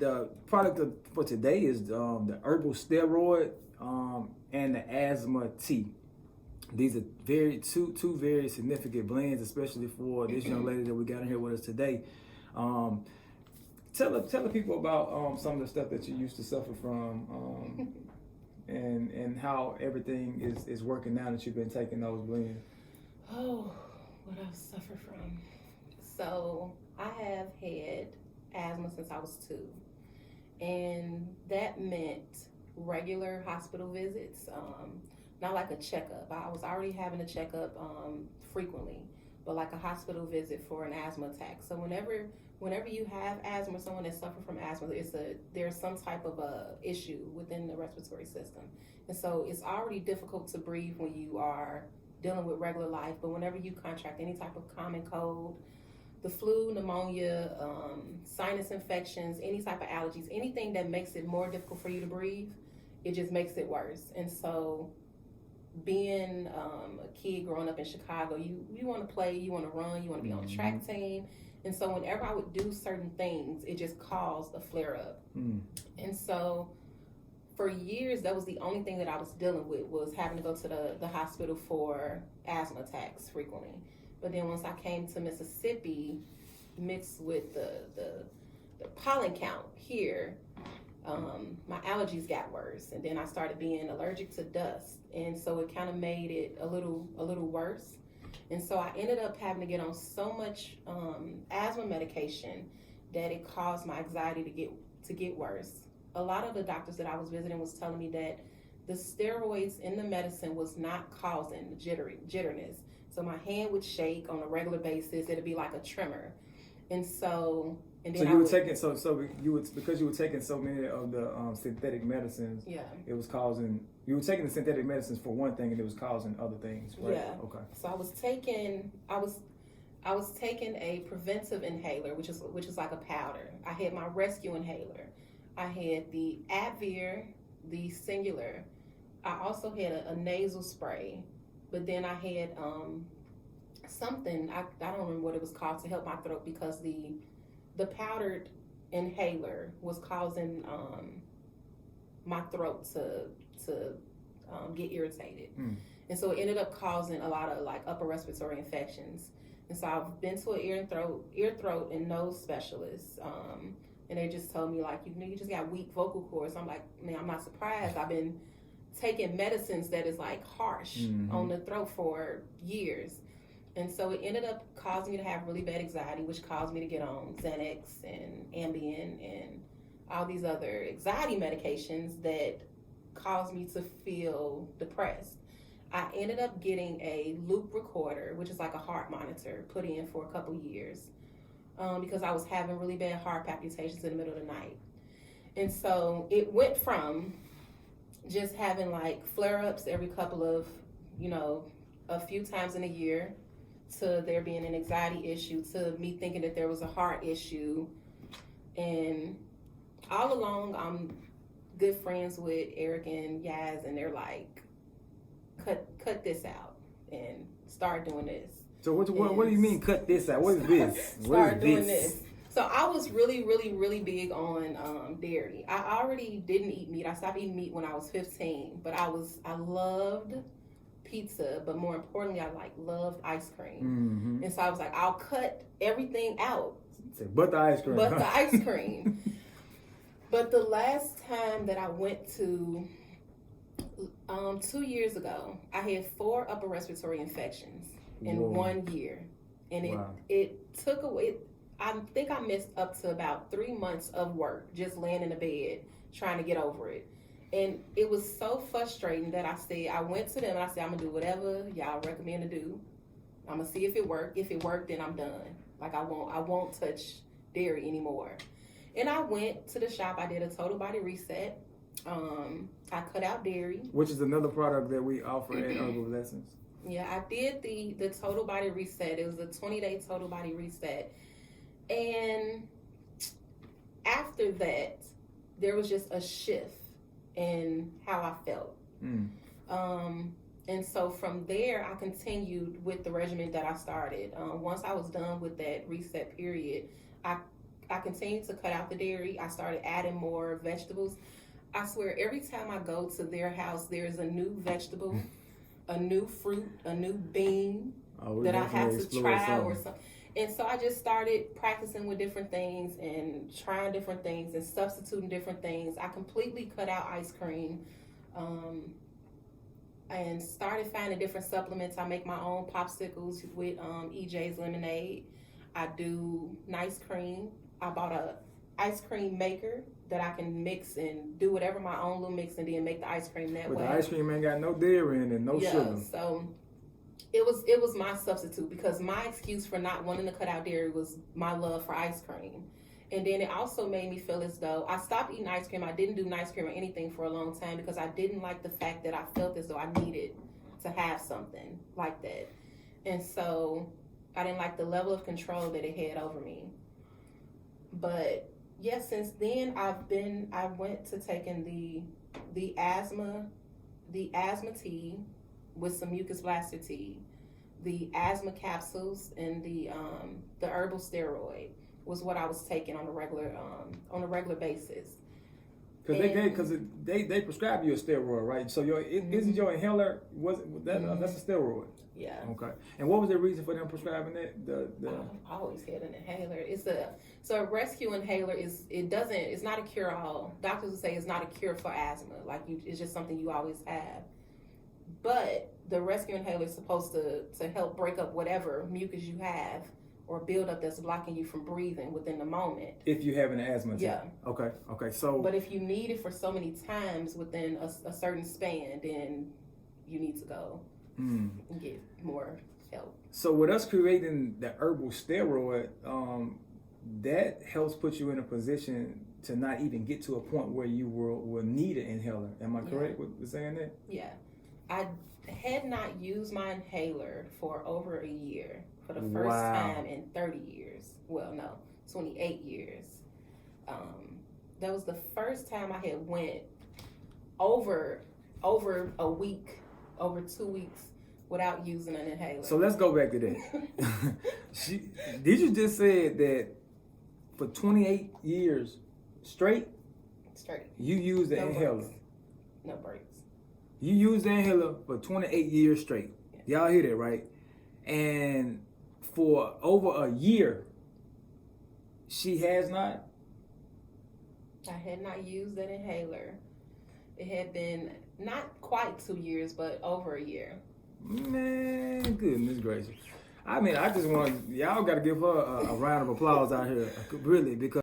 the product for today is the Herbal steroid and the Asthma tea. These are two very significant blends, especially for this young lady that we got in here with us today. Tell the people about some of the stuff that you used to suffer from, and how everything is working now that you've been taking those blends. Oh, what I've suffered from. So I have had asthma since I was 2, and that meant regular hospital visits, not like a checkup. I was already having a checkup frequently, but like a hospital visit for an asthma attack. So whenever you have asthma, someone that suffers from asthma, there's some type of a issue within the respiratory system, and so it's already difficult to breathe when you are dealing with regular life. But whenever you contract any type of common cold, the flu, pneumonia, sinus infections, any type of allergies, anything that makes it more difficult for you to breathe, it just makes it worse. And so being a kid growing up in Chicago, you want to play, you want to run, you want to be on the track team. And so whenever I would do certain things, it just caused a flare up. And so for years, that was the only thing that I was dealing with, was having to go to the hospital for asthma attacks frequently. But then once I came to Mississippi, mixed with the pollen count here, my allergies got worse. And then I started being allergic to dust. And so it kind of made it a little worse. And so I ended up having to get on so much asthma medication that it caused my anxiety to get worse. A lot of the doctors that I was visiting was telling me that the steroids in the medicine was not causing jitterness. So my hand would shake on a regular basis. It'd be like a tremor. And so, and then because you were taking so many of the synthetic medicines. Yeah. It was causing. You were taking the synthetic medicines for one thing, and it was causing other things, right? Yeah. Okay. So I was taking a preventive inhaler, which is like a powder. I had my rescue inhaler. I had the Advir, the Singular. I also had a nasal spray, but then I had something, I don't remember what it was called, to help my throat, because the powdered inhaler was causing my throat to get irritated. And so it ended up causing a lot of like upper respiratory infections. And so I've been to an ear, throat, and nose specialist. And they just told me, like, you just got weak vocal cords. I'm like, man, I'm not surprised. I've been taking medicines that is like harsh on the throat for years. And so it ended up causing me to have really bad anxiety, which caused me to get on Xanax and Ambien and all these other anxiety medications that caused me to feel depressed. I ended up getting a loop recorder, which is like a heart monitor, put in for a couple years. Because I was having really bad heart palpitations in the middle of the night. And so it went from just having like flare-ups every couple of, a few times in a year, to there being an anxiety issue, to me thinking that there was a heart issue. And all along, I'm good friends with Eric and Yaz, and they're like, cut this out and start doing this. So what do you mean cut this out? What is this? Start doing this. So I was really, really, really big on dairy. I already didn't eat meat. I stopped eating meat when I was 15, but I loved pizza, but more importantly, I loved ice cream. And so I was like, I'll cut everything out. But the ice cream. But the ice cream. But the last time that I went to, 2 years ago, I had 4 upper respiratory infections in 1 year. And it took away, I think I missed up to about 3 months of work, just laying in the bed, trying to get over it. And it was so frustrating that I went to them and I said, I'm gonna do whatever y'all recommend to do. I'm gonna see if it worked. If it worked, then I'm done. Like I won't touch dairy anymore. And I went to the shop. I did a total body reset. I cut out dairy, which is another product that we offer at Herbal Lessons. Yeah, I did the total body reset. It was a 20-day total body reset. And after that, there was just a shift in how I felt. And so from there, I continued with the regimen that I started. Once I was done with that reset period, I I continued to cut out the dairy. I started adding more vegetables. I swear, every time I go to their house, there's a new vegetable, a new fruit, a new bean that I have to try or something. And so I just started practicing with different things and trying different things and substituting different things. I completely cut out ice cream and started finding different supplements. I make my own popsicles with EJ's lemonade. I do nice cream. I bought a ice cream maker that I can mix and do whatever my own little mix and then make the ice cream that way. But the ice cream ain't got no dairy in it, no sugar. So it was my substitute because my excuse for not wanting to cut out dairy was my love for ice cream. And then it also made me feel as though I stopped eating ice cream. I didn't do ice cream or anything for a long time because I didn't like the fact that I felt as though I needed to have something like that. And so I didn't like the level of control that it had over me. But yes, since then I went to taking the asthma tea with some mucus blaster tea, the asthma capsules, and the herbal steroid was what I was taking on a regular basis. Because they prescribe you a steroid, right? So isn't your inhaler that's a steroid? Yeah. Okay. And what was the reason for them prescribing that? I always had an inhaler. So a rescue inhaler it's not a cure all. Doctors would say it's not a cure for asthma. It's just something you always have. But the rescue inhaler is supposed to help break up whatever mucus you have or build up that's blocking you from breathing within the moment. If you have an asthma attack. Yeah. Okay. So. But if you need it for so many times within a certain span, then you need to go and get more help. So with us creating the herbal steroid, that helps put you in a position to not even get to a point where you will need an inhaler. Am I correct with saying that? Yeah. I had not used my inhaler for over a year for the first time in 30 years. Well, no, 28 years. That was the first time I had went over a week, over 2 weeks without using an inhaler. So let's go back to that. Did you just say that for 28 years straight? You used the inhaler? Breaks. No breaks. You used the inhaler for 28 years straight. Yeah. Y'all hear that, right? And for over a year, she has not? I had not used that inhaler. It had been not quite 2 years, but over a year. Man, goodness gracious. I mean, I just want, y'all got to give her a round of applause out here, really, because